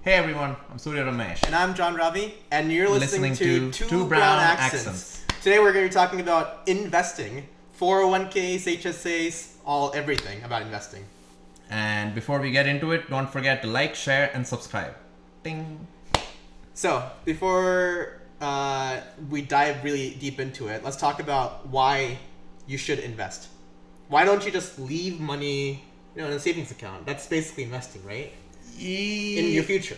Hey everyone, I'm Soorya Ramesh. And I'm Ravi, and you're listening to Two Brown Accents. Today we're going to be talking about investing, 401ks, HSAs, everything about investing. And before we get into it, don't forget to like, share, and subscribe. Ding! So, before we dive really deep into it, let's talk about why you should invest. Why don't you just leave money in a savings account? That's basically investing, right? In your future.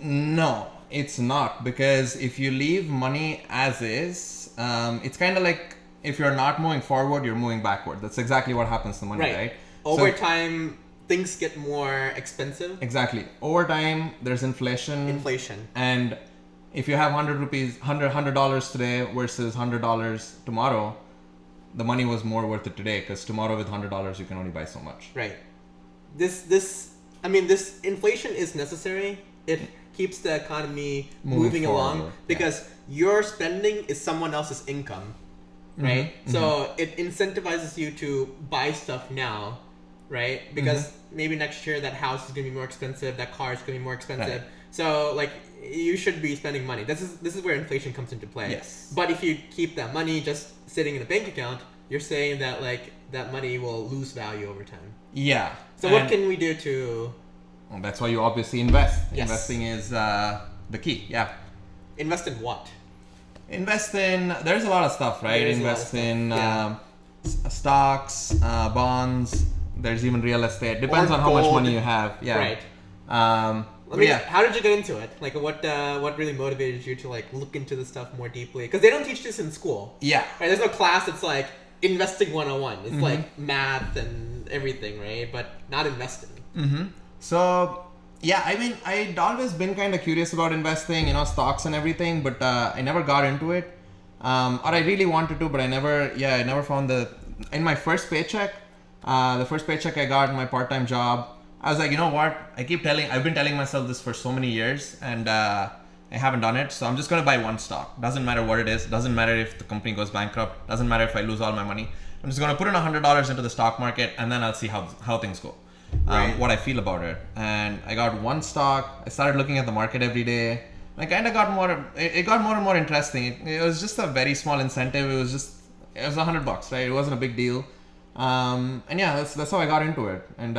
No, it's not, because if you leave money as is, it's kind of like if you're not moving forward, you're moving backward. That's exactly what happens to money, right? Over time, things get more expensive. Exactly. Over time, there's inflation. And if you have $100 today versus $100 tomorrow, the money was more worth it today, because tomorrow with $100 you can only buy so much. Right. This inflation is necessary. It keeps the economy moving along because your spending is someone else's income, right? Mm-hmm. So it incentivizes you to buy stuff now, right? Because maybe next year that house is going to be more expensive, that car is going to be more expensive. Right. So you should be spending money. This is where inflation comes into play. Yes. But if you keep that money just sitting in a bank account, you're saying that that money will lose value over time. Yeah. So what can we do to... Well, that's why you obviously invest. Yes. Investing is the key. Yeah. Invest in what? Invest in... There's a lot of stuff, right? Invest in stocks, bonds. There's even real estate. Depends on how much money you have. Yeah. Right. How did you get into it? What really motivated you to look into this stuff more deeply? Because they don't teach this in school. Yeah. Right. There's no class that's investing 101. It's math and everything, right? But not investing. Mm-hmm. So, yeah, I'd always been kind of curious about investing, stocks and everything, but I never got into it. Or I really wanted to, but I never found in my first paycheck, the first paycheck I got in my part-time job, I was like, you know what? I've been telling myself this for so many years, and I haven't done it. So I'm just going to buy one stock. Doesn't matter what it is. Doesn't matter if the company goes bankrupt. Doesn't matter if I lose all my money. I'm just going to put in $100 into the stock market, and then I'll see how things go. What I feel about it. And I got one stock. I started looking at the market every day. I kind of got it got more and more interesting. It was just a very small incentive. It was $100, right? It wasn't a big deal. And yeah, that's how I got into it. And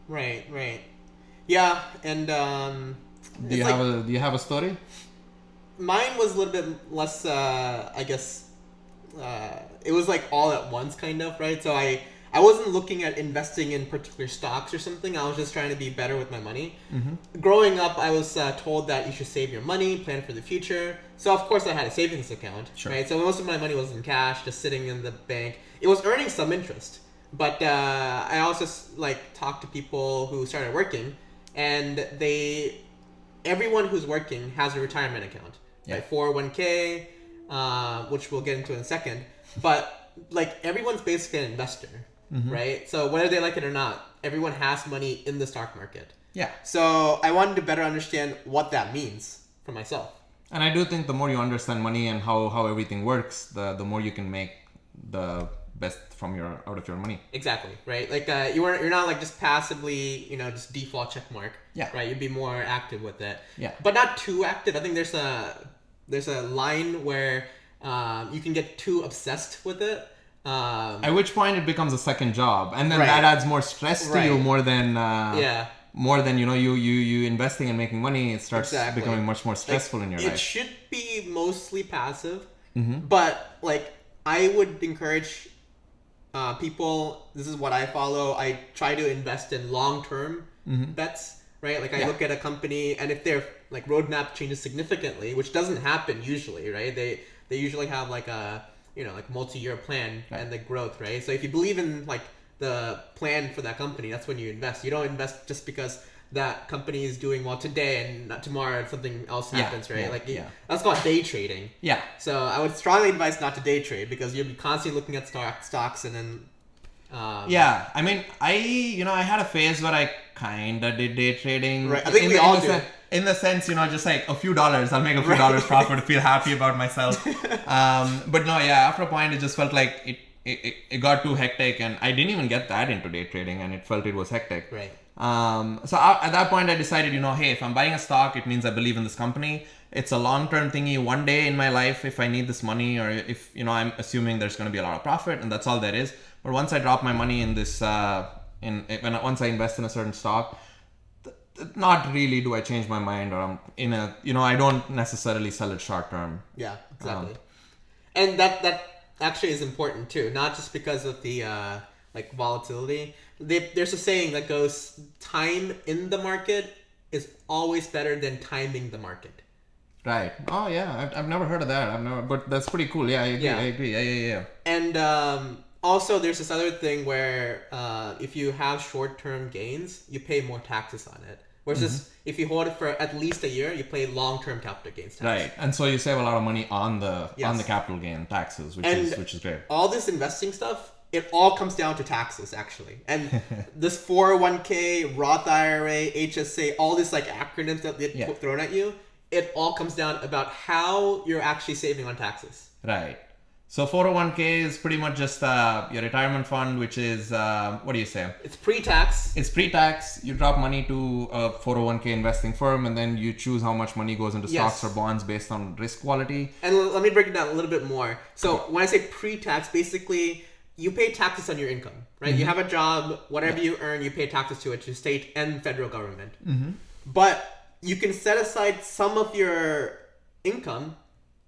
right. Yeah, and do you have a story? Mine was a little bit less, I guess, it was all at once kind of, right? So I wasn't looking at investing in particular stocks or something. I was just trying to be better with my money. Mm-hmm. Growing up, I was told that you should save your money, plan for the future. So of course I had a savings account, right? So most of my money was in cash, just sitting in the bank. It was earning some interest. But I also talked to people who started working, and everyone who's working has a retirement account, right? 401k, which we'll get into in a second. But everyone's basically an investor, right? So whether they like it or not, everyone has money in the stock market. Yeah. So I wanted to better understand what that means for myself. And I do think the more you understand money and how everything works, the more you can make the best out of your money. Exactly, right? You're not just passively, just default check mark. Yeah. Right. You'd be more active with it. Yeah. But not too active. I think there's a line where you can get too obsessed with it. At which point it becomes a second job, and then that adds more stress to you more than you investing and making money. It starts becoming much more stressful in your life. It should be mostly passive, but I would encourage people. This is what I follow. I try to invest in long-term bets, right? I look at a company, and if their roadmap changes significantly, which doesn't happen usually, right? They usually have a multi-year plan and the growth, right? So if you believe in the plan for that company, that's when you invest. You don't invest just because that company is doing well today and not tomorrow something else happens, right? That's called day trading. Yeah. So I would strongly advise not to day trade, because you'll be constantly looking at stocks and then. I had a phase where I kind of did day trading. Right. I think we all do. In the sense, just a few dollars. I'll make a few dollars profit to feel happy about myself. But no, after a point, it just felt like it got too hectic, and I didn't even get that into day trading, and it felt it was hectic. Right. At that point, I decided, hey, if I'm buying a stock, it means I believe in this company. It's a long-term thingy. One day in my life, if I need this money, or if I'm assuming there's going to be a lot of profit, and that's all there is. But once I drop my money in this, once I invest in a certain stock, not really do I change my mind, or I'm in a, I don't necessarily sell it short-term. Yeah, exactly. And that actually is important too, not just because of the like volatility. There's a saying that goes, time in the market is always better than timing the market. Right. Oh yeah, I've never heard of that. But that's pretty cool. Yeah, I agree. Yeah. And also there's this other thing where if you have short-term gains, you pay more taxes on it. Whereas if you hold it for at least a year, you pay long-term capital gains tax. Right, and so you save a lot of money on the capital gain taxes, which is great. All this investing stuff, it all comes down to taxes actually. And this 401k, Roth IRA, HSA, all this like acronyms that get thrown at you, it all comes down about how you're actually saving on taxes. Right. So 401k is pretty much just your retirement fund, which is, what do you say? It's pre-tax. It's pre-tax. You drop money to a 401k investing firm, and then you choose how much money goes into stocks or bonds based on risk quality. And let me break it down a little bit more. So when I say pre-tax, basically you pay taxes on your income, right? You have a job, whatever you earn, you pay taxes to it, to state and federal government. But you can set aside some of your income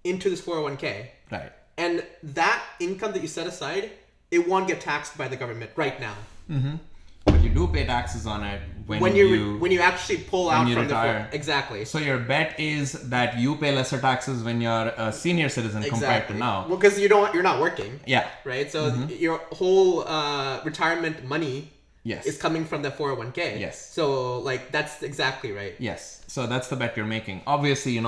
into this 401k. Right. And that income that you set aside, it won't get taxed by the government right now. But you do pay taxes on it when you actually pull out from retire. Exactly. So your bet is that you pay lesser taxes when you're a senior citizen compared to now. Well, because you're not working. Yeah. Right. So your whole retirement money is coming from the 401k. Yes. So like that's exactly right. Yes. So that's the bet you're making. Obviously,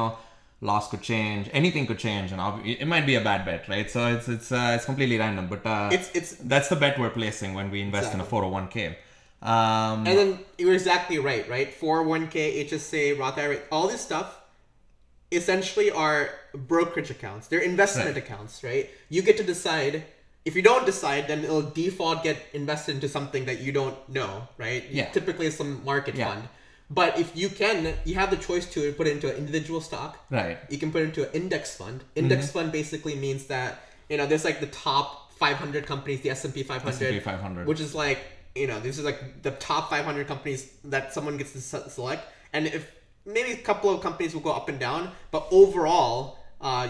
laws could change, anything could change, and it might be a bad bet, right? So it's completely random, but that's the bet we're placing when we invest in a 401k. And then you're exactly right? 401k, HSA, Roth IRA, all this stuff essentially are brokerage accounts. They're investment accounts, right? You get to decide. If you don't decide, then it'll default get invested into something that you don't know, right? Yeah. Typically it's some market fund. But if you have the choice to put it into an individual stock. Right. You can put it into an index fund. Index fund basically means that, there's like the top 500 companies, the S&P 500. Which is like, this is like the top 500 companies that someone gets to select. And if maybe a couple of companies will go up and down, but overall,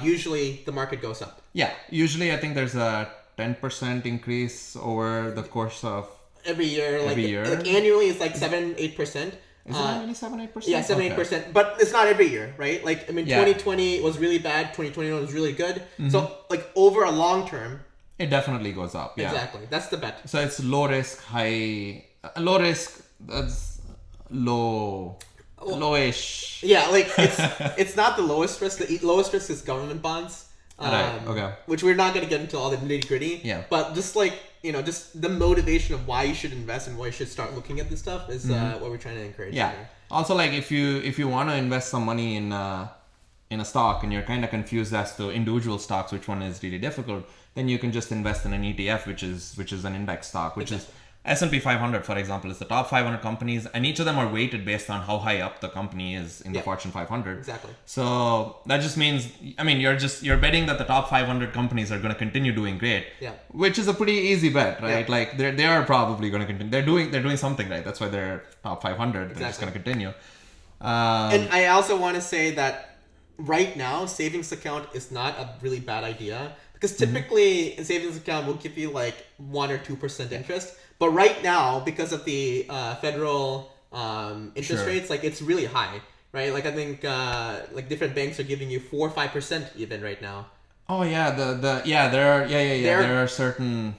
usually the market goes up. Yeah. Usually I think there's a 10% increase over the course of every year. Like annually it's like 7-8%. Is it really 7-8%? Yeah, 7-8%. But it's not every year, right? Like, 2020 was really bad. 2021 was really good. So, like, over a long term, it definitely goes up. Yeah. Exactly. That's the bet. So it's low risk, high. Low risk. That's lowish. Yeah, like it's not the lowest risk. The lowest risk is government bonds. Right. Okay. Which we're not going to get into all the nitty gritty. Yeah. But just like just the motivation of why you should invest and why you should start looking at this stuff is what we're trying to encourage. Yeah. Here. Also, like if you want to invest some money in a stock and you're kind of confused as to individual stocks, which one is really difficult, then you can just invest in an ETF, which is an index stock, which is S&P 500, for example, is the top 500 companies, and each of them are weighted based on how high up the company is in the Fortune 500. Exactly. So that just means, you're betting that the top 500 companies are going to continue doing great. Yeah. Which is a pretty easy bet, right? Yeah. Like they are probably going to continue. They're doing something right. That's why they're top 500. Exactly. They're just going to continue. And I also want to say that right now, savings account is not a really bad idea because typically a savings account will give you like 1 or 2% interest. But right now, because of the federal interest rates, like it's really high, right? Like I think like different banks are giving you 4 or 5% even right now. Oh yeah, there are certain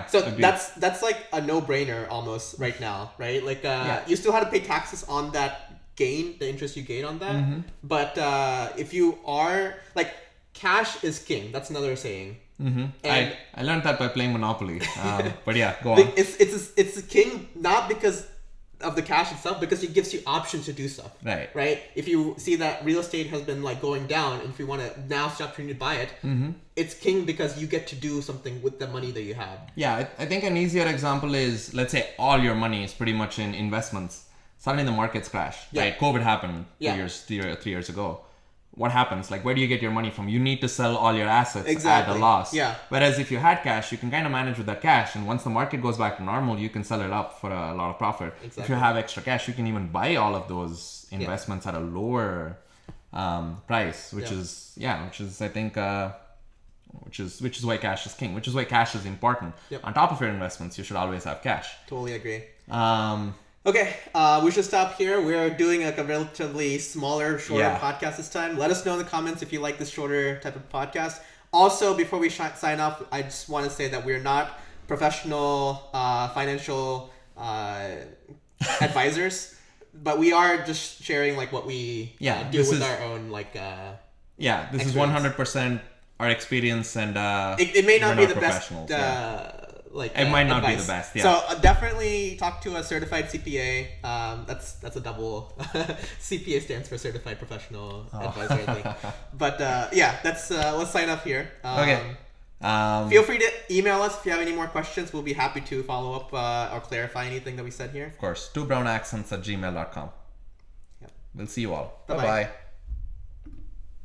So agreed. that's like a no-brainer almost right now, right? Like you still have to pay taxes on that gain, the interest you gain on that. But if you are like cash is king, that's another saying. And I learned that by playing Monopoly. But yeah, go on. It's a king not because of the cash itself because it gives you options to do stuff. Right. Right. If you see that real estate has been like going down, and if you want to now stop trying to buy it, it's king because you get to do something with the money that you have. Yeah, I think an easier example is, let's say all your money is pretty much in investments. Suddenly the markets crash. Yeah. Right. COVID happened 3 years ago. What happens? Like, where do you get your money from? You need to sell all your assets at a loss. Yeah. Whereas if you had cash, you can kind of manage with that cash. And once the market goes back to normal, you can sell it up for a lot of profit. Exactly. If you have extra cash, you can even buy all of those investments at a lower price, which is I think which is why cash is king. Which is why cash is important. Yep. On top of your investments, you should always have cash. Totally agree. Okay, we should stop here. We're doing like a relatively smaller, shorter podcast this time. Let us know in the comments if you like this shorter type of podcast. Also, before we sign off, I just want to say that we're not professional financial advisors, but we are just sharing like what we do with our own like. This is 100% our experience, and it may not be the best. It might not advice. be the best. Yeah. So definitely talk to a certified CPA. That's a double. CPA stands for Certified Professional Advisor, I think. But that's let's sign up here. Okay. Feel free to email us if you have any more questions. We'll be happy to follow up or clarify anything that we said here. Of course, 2brownaccents@gmail.com. Yep. We'll see you all. Bye-bye. Bye-bye.